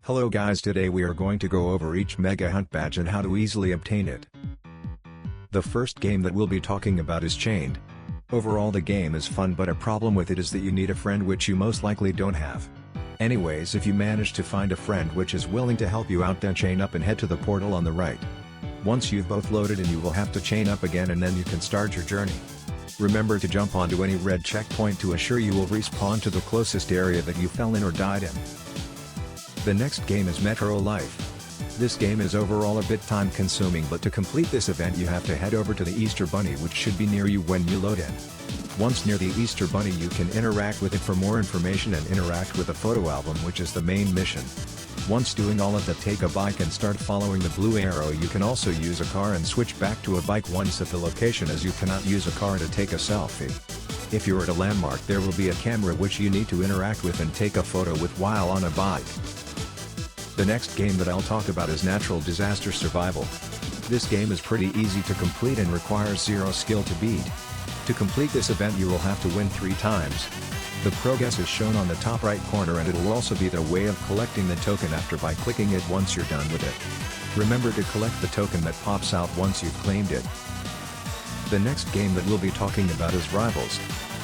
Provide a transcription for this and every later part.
Hello guys, today we are going to go over each Mega Hunt badge and how to easily obtain it. The first game that we'll be talking about is Chained. Overall the game is fun, but a problem with it is that you need a friend, which you most likely don't have. Anyways, if you manage to find a friend which is willing to help you out, then chain up and head to the portal on the right. Once you've both loaded, and you will have to chain up again, and then you can start your journey. Remember to jump onto any red checkpoint to assure you will respawn to the closest area that you fell in or died in. The next game is Metro Life. This game is overall a bit time consuming, but to complete this event you have to head over to the Easter Bunny, which should be near you when you load in. Once near the Easter Bunny you can interact with it for more information and interact with the photo album, which is the main mission. Once doing all of that, take a bike and start following the blue arrow. You can also use a car and switch back to a bike once at the location, as you cannot use a car to take a selfie. If you're at a landmark, there will be a camera which you need to interact with and take a photo with while on a bike. The next game that I'll talk about is Natural Disaster Survival. This game is pretty easy to complete and requires zero skill to beat. To complete this event you will have to win 3 times. The progress is shown on the top right corner, and it will also be the way of collecting the token after by clicking it once you're done with it. Remember to collect the token that pops out once you've claimed it. The next game that we'll be talking about is Rivals.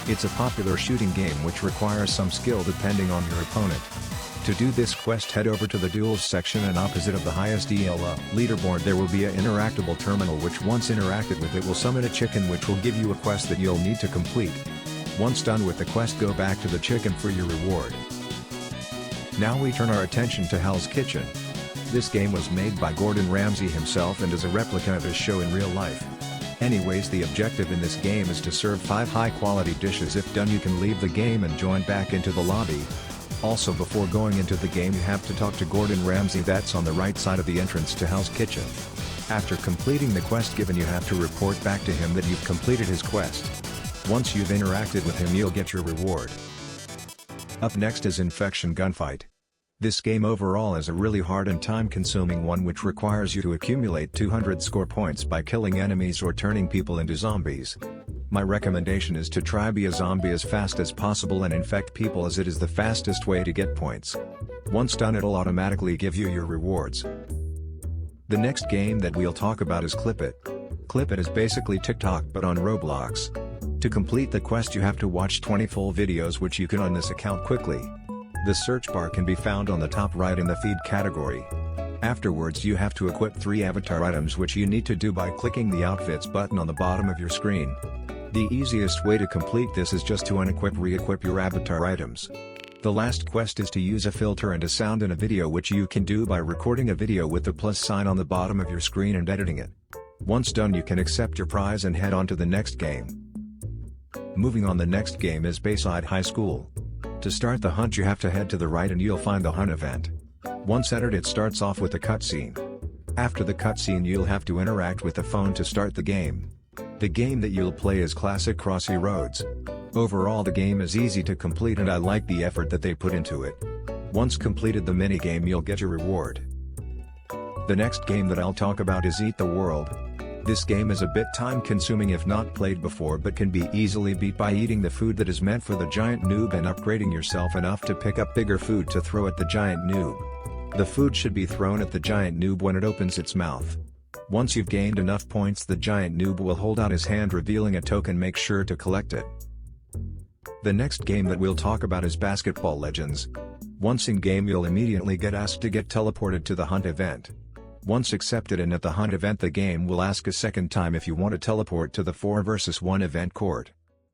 It's a popular shooting game which requires some skill depending on your opponent. To do this quest, head over to the duels section, and opposite of the highest ELO leaderboard there will be an interactable terminal, which once interacted with it will summon a chicken which will give you a quest that you'll need to complete. Once done with the quest, go back to the chicken for your reward. Now we turn our attention to Hell's Kitchen. This game was made by Gordon Ramsay himself and is a replica of his show in real life. Anyways, the objective in this game is to serve 5 high-quality dishes. If done, you can leave the game and join back into the lobby. Also, before going into the game you have to talk to Gordon Ramsay, that's on the right side of the entrance to Hell's Kitchen. After completing the quest given, you have to report back to him that you've completed his quest. Once you've interacted with him you'll get your reward. Up next is Infection Gunfight. This game overall is a really hard and time-consuming one, which requires you to accumulate 200 score points by killing enemies or turning people into zombies. My recommendation is to try be a zombie as fast as possible and infect people, as it is the fastest way to get points. Once done, it'll automatically give you your rewards. The next game that we'll talk about is Clip It. Clip It is basically TikTok but on Roblox. To complete the quest you have to watch 20 full videos, which you can on this account quickly. The search bar can be found on the top right in the feed category. Afterwards you have to equip 3 avatar items, which you need to do by clicking the outfits button on the bottom of your screen. The easiest way to complete this is just to unequip re-equip your avatar items. The last quest is to use a filter and a sound in a video, which you can do by recording a video with the plus sign on the bottom of your screen and editing it. Once done you can accept your prize and head on to the next game. Moving on, the next game is Bayside High School. To start the hunt you have to head to the right and you'll find the hunt event. Once entered it starts off with a cutscene. After the cutscene you'll have to interact with the phone to start the game. The game that you'll play is Classic Crossy Roads. Overall the game is easy to complete and I like the effort that they put into it. Once completed the minigame you'll get your reward. The next game that I'll talk about is Eat the World. This game is a bit time consuming if not played before, but can be easily beat by eating the food that is meant for the giant noob and upgrading yourself enough to pick up bigger food to throw at the giant noob. The food should be thrown at the giant noob when it opens its mouth. Once you've gained enough points the giant noob will hold out his hand revealing a token. Make sure to collect it. The next game that we'll talk about is Basketball Legends. Once in game you'll immediately get asked to get teleported to the hunt event. Once accepted and at the hunt event the game will ask a second time if you want to teleport to the 4 vs 1 event court.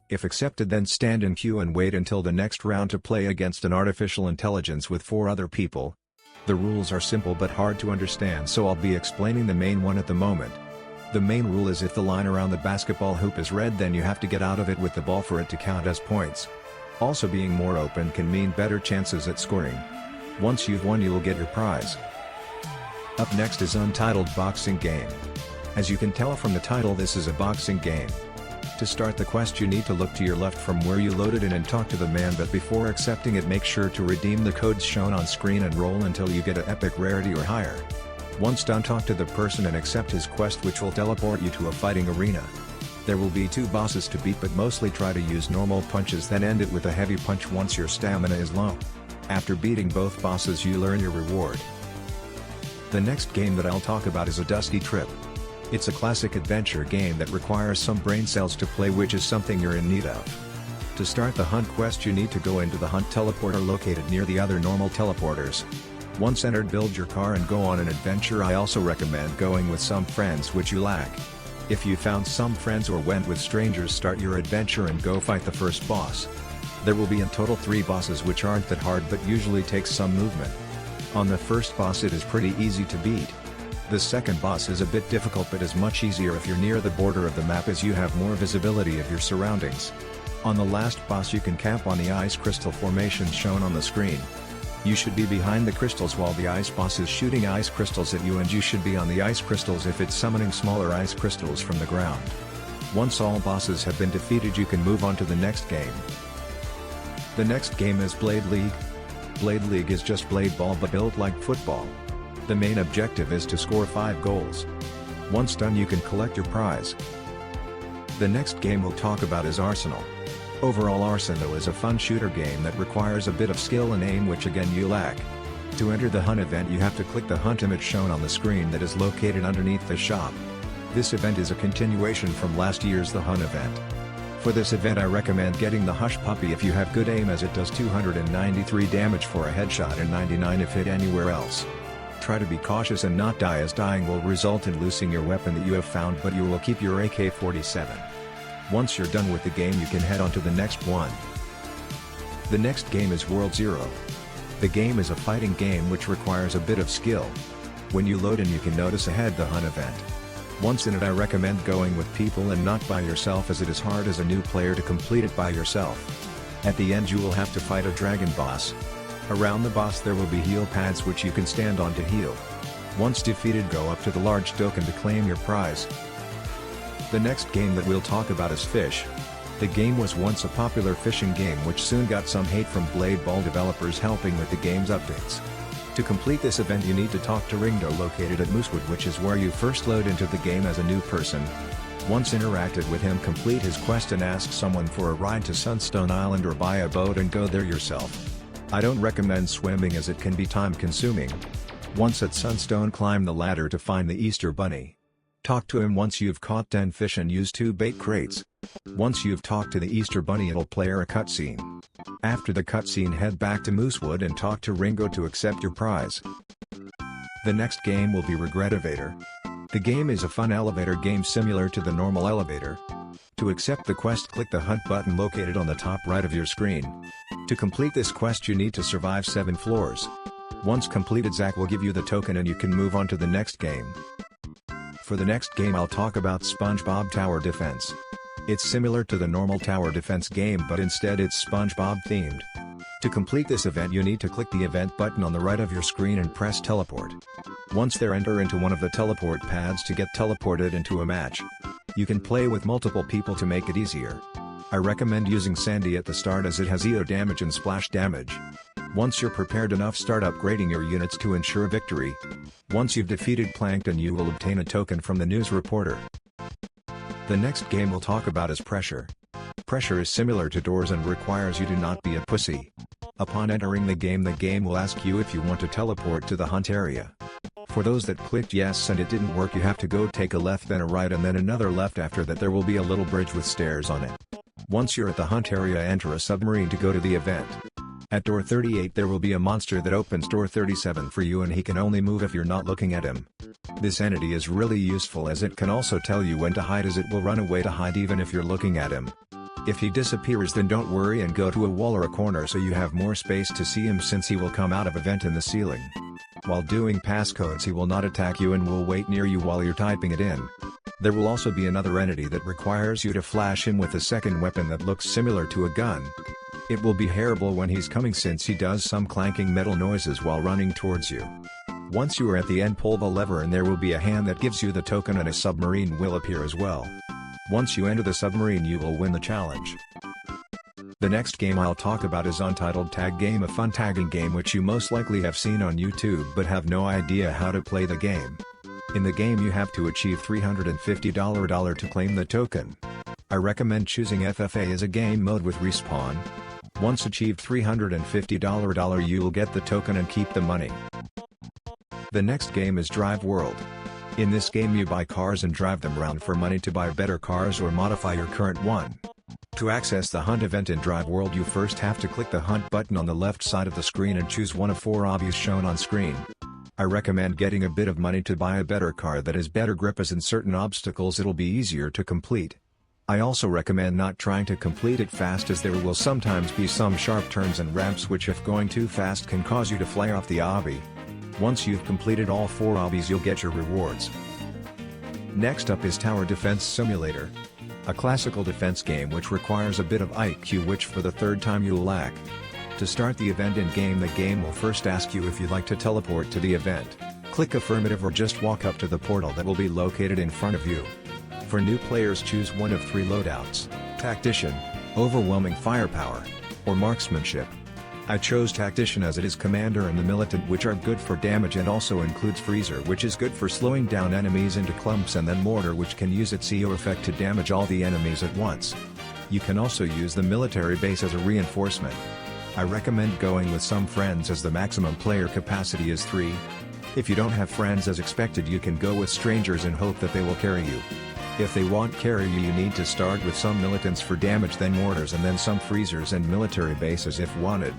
If accepted, then stand in queue and wait until the next round to play against an artificial intelligence with 4 other people. The rules are simple but hard to understand, so I'll be explaining the main one at the moment. The main rule is if the line around the basketball hoop is red, then you have to get out of it with the ball for it to count as points. Also, being more open can mean better chances at scoring. Once you've won you will get your prize. Up next is Untitled Boxing Game. As you can tell from the title, this is a boxing game. To start the quest you need to look to your left from where you loaded in and talk to the man, but before accepting it make sure to redeem the codes shown on screen and roll until you get an epic rarity or higher. Once done, talk to the person and accept his quest, which will teleport you to a fighting arena. There will be 2 bosses to beat, but mostly try to use normal punches, then end it with a heavy punch once your stamina is low. After beating both bosses you learn your reward. The next game that I'll talk about is A Dusty Trip. It's a classic adventure game that requires some brain cells to play, which is something you're in need of. To start the hunt quest you need to go into the hunt teleporter located near the other normal teleporters. Once entered, build your car and go on an adventure. I also recommend going with some friends which you lack. If you found some friends or went with strangers, start your adventure and go fight the first boss. There will be in total 3 bosses which aren't that hard but usually takes some movement. On the first boss it is pretty easy to beat. The second boss is a bit difficult but is much easier if you're near the border of the map, as you have more visibility of your surroundings. On the last boss you can camp on the ice crystal formations shown on the screen. You should be behind the crystals while the ice boss is shooting ice crystals at you, and you should be on the ice crystals if it's summoning smaller ice crystals from the ground. Once all bosses have been defeated you can move on to the next game. The next game is Blade League. Blade League is just blade ball but built like football. The main objective is to score 5 goals. Once done you can collect your prize. The next game we'll talk about is Arsenal. Overall, Arsenal is a fun shooter game that requires a bit of skill and aim, which again you lack. To enter the hunt event you have to click the hunt image shown on the screen that is located underneath the shop. This event is a continuation from last year's The Hunt event. For this event I recommend getting the Hush Puppy if you have good aim, as it does 293 damage for a headshot and 99 if hit anywhere else. Try to be cautious and not die, as dying will result in losing your weapon that you have found, but you will keep your AK-47. Once you're done with the game you can head on to the next one. The next game is World Zero. The game is a fighting game which requires a bit of skill. When you load in you can notice ahead the Hunt event. Once in it I recommend going with people and not by yourself, as it is hard as a new player to complete it by yourself. At the end you will have to fight a dragon boss. Around the boss there will be heal pads which you can stand on to heal. Once defeated go up to the large token to claim your prize. The next game that we'll talk about is Fisch. The game was once a popular fishing game which soon got some hate from Blade Ball developers helping with the game's updates. To complete this event you need to talk to Ringo located at Moosewood, which is where you first load into the game as a new person. Once interacted with him, complete his quest and ask someone for a ride to Sunstone Island or buy a boat and go there yourself. I don't recommend swimming as it can be time consuming. Once at Sunstone climb the ladder to find the Easter Bunny. Talk to him once you've caught 10 fish and use 2 bait crates. Once you've talked to the Easter Bunny it'll play a cutscene. After the cutscene head back to Moosewood and talk to Ringo to accept your prize. The next game will be Regretevator. The game is a fun elevator game similar to the normal elevator. To accept the quest click the hunt button located on the top right of your screen. To complete this quest you need to survive 7 floors. Once completed Zach will give you the token and you can move on to the next game. For the next game I'll talk about SpongeBob Tower Defense. It's similar to the normal tower defense game but instead it's SpongeBob themed. To complete this event you need to click the event button on the right of your screen and press teleport. Once there enter into one of the teleport pads to get teleported into a match. You can play with multiple people to make it easier. I recommend using Sandy at the start as it has EO damage and splash damage. Once you're prepared enough start upgrading your units to ensure victory. Once you've defeated Plankton you will obtain a token from the news reporter. The next game we'll talk about is Pressure. Pressure is similar to Doors and requires you to not be a pussy. Upon entering the game will ask you if you want to teleport to the hunt area. For those that clicked yes and it didn't work you have to go take a left then a right and then another left. After that there will be a little bridge with stairs on it. Once you're at the hunt area enter a submarine to go to the event. At door 38 there will be a monster that opens door 37 for you and he can only move if you're not looking at him. This entity is really useful as it can also tell you when to hide, as it will run away to hide even if you're looking at him. If he disappears then don't worry and go to a wall or a corner so you have more space to see him, since he will come out of a vent in the ceiling. While doing passcodes he will not attack you and will wait near you while you're typing it in. There will also be another entity that requires you to flash him with a second weapon that looks similar to a gun. It will be terrible when he's coming since he does some clanking metal noises while running towards you. Once you are at the end pull the lever and there will be a hand that gives you the token and a submarine will appear as well. Once you enter the submarine you will win the challenge. The next game I'll talk about is Untitled Tag Game, a fun tagging game which you most likely have seen on YouTube but have no idea how to play the game. In the game you have to achieve $350 to claim the token. I recommend choosing FFA as a game mode with respawn. Once achieved $350 you'll get the token and keep the money. The next game is Drive World. In this game you buy cars and drive them around for money to buy better cars or modify your current one. To access the hunt event in Drive World you first have to click the hunt button on the left side of the screen and choose one of 4 obbies shown on screen. I recommend getting a bit of money to buy a better car that has better grip, as in certain obstacles it'll be easier to complete. I also recommend not trying to complete it fast, as there will sometimes be some sharp turns and ramps which if going too fast can cause you to fly off the obby. Once you've completed all 4 obbies you'll get your rewards. Next up is Tower Defense Simulator. A classical defense game which requires a bit of IQ, which for the third time you'll lack. To start the event in-game, the game will first ask you if you'd like to teleport to the event. Click affirmative or just walk up to the portal that will be located in front of you. For new players choose one of 3 loadouts: Tactician, Overwhelming Firepower, or Marksmanship. I chose Tactician as it is Commander and the Militant, which are good for damage, and also includes Freezer, which is good for slowing down enemies into clumps, and then Mortar, which can use its CO effect to damage all the enemies at once. You can also use the military base as a reinforcement. I recommend going with some friends as the maximum player capacity is 3. If you don't have friends as expected, you can go with strangers and hope that they will carry you. If they won't carry you, you need to start with some militants for damage, then mortars, and then some freezers and military bases if wanted.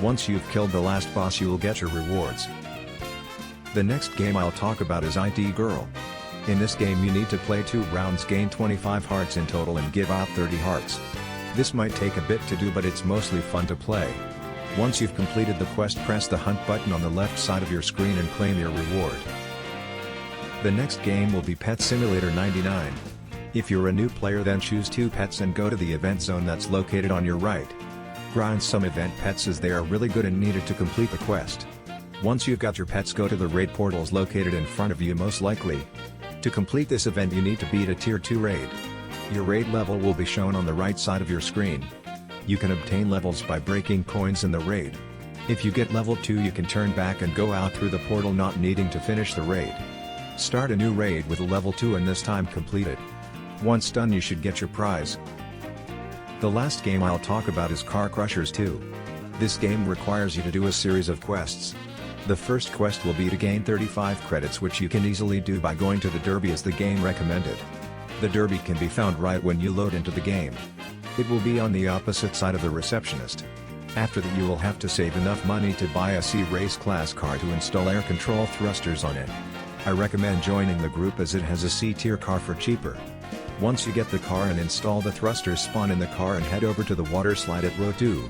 Once you've killed the last boss you will get your rewards. The next game I'll talk about is IT Girl. In this game you need to play 2 rounds, gain 25 hearts in total and give out 30 hearts. This might take a bit to do, but it's mostly fun to play. Once you've completed the quest, press the hunt button on the left side of your screen and claim your reward. The next game will be Pet Simulator 99. If you're a new player, then choose 2 pets and go to the event zone that's located on your right. Grind some event pets as they are really good and needed to complete the quest. Once you've got your pets, go to the raid portals located in front of you most likely. To complete this event you need to beat a tier 2 raid. Your raid level will be shown on the right side of your screen. You can obtain levels by breaking coins in the raid. If you get level 2 you can turn back and go out through the portal, not needing to finish the raid. Start a new raid with a level 2 and this time complete it. Once done you should get your prize. The last game I'll talk about is Car Crushers 2. This game requires you to do a series of quests. The first quest will be to gain 35 credits, which you can easily do by going to the derby as the game recommended. The derby can be found right when you load into the game. It will be on the opposite side of the receptionist. After that you will have to save enough money to buy a C-Race class car to install air control thrusters on it. I recommend joining the group as it has a C-tier car for cheaper. Once you get the car and install the thrusters, spawn in the car and head over to the water slide at row 2.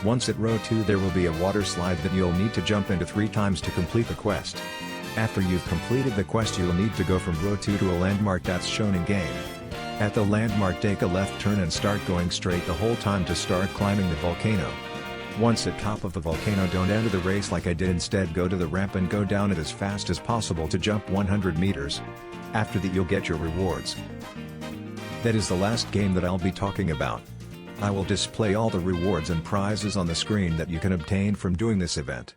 Once at row 2 there will be a water slide that you'll need to jump into 3 times to complete the quest. After you've completed the quest you'll need to go from row 2 to a landmark that's shown in game. At the landmark take a left turn and start going straight the whole time to start climbing the volcano. Once at top of the volcano don't enter the race like I did, instead go to the ramp and go down it as fast as possible to jump 100 meters. After that you'll get your rewards. That is the last game that I'll be talking about. I will display all the rewards and prizes on the screen that you can obtain from doing this event.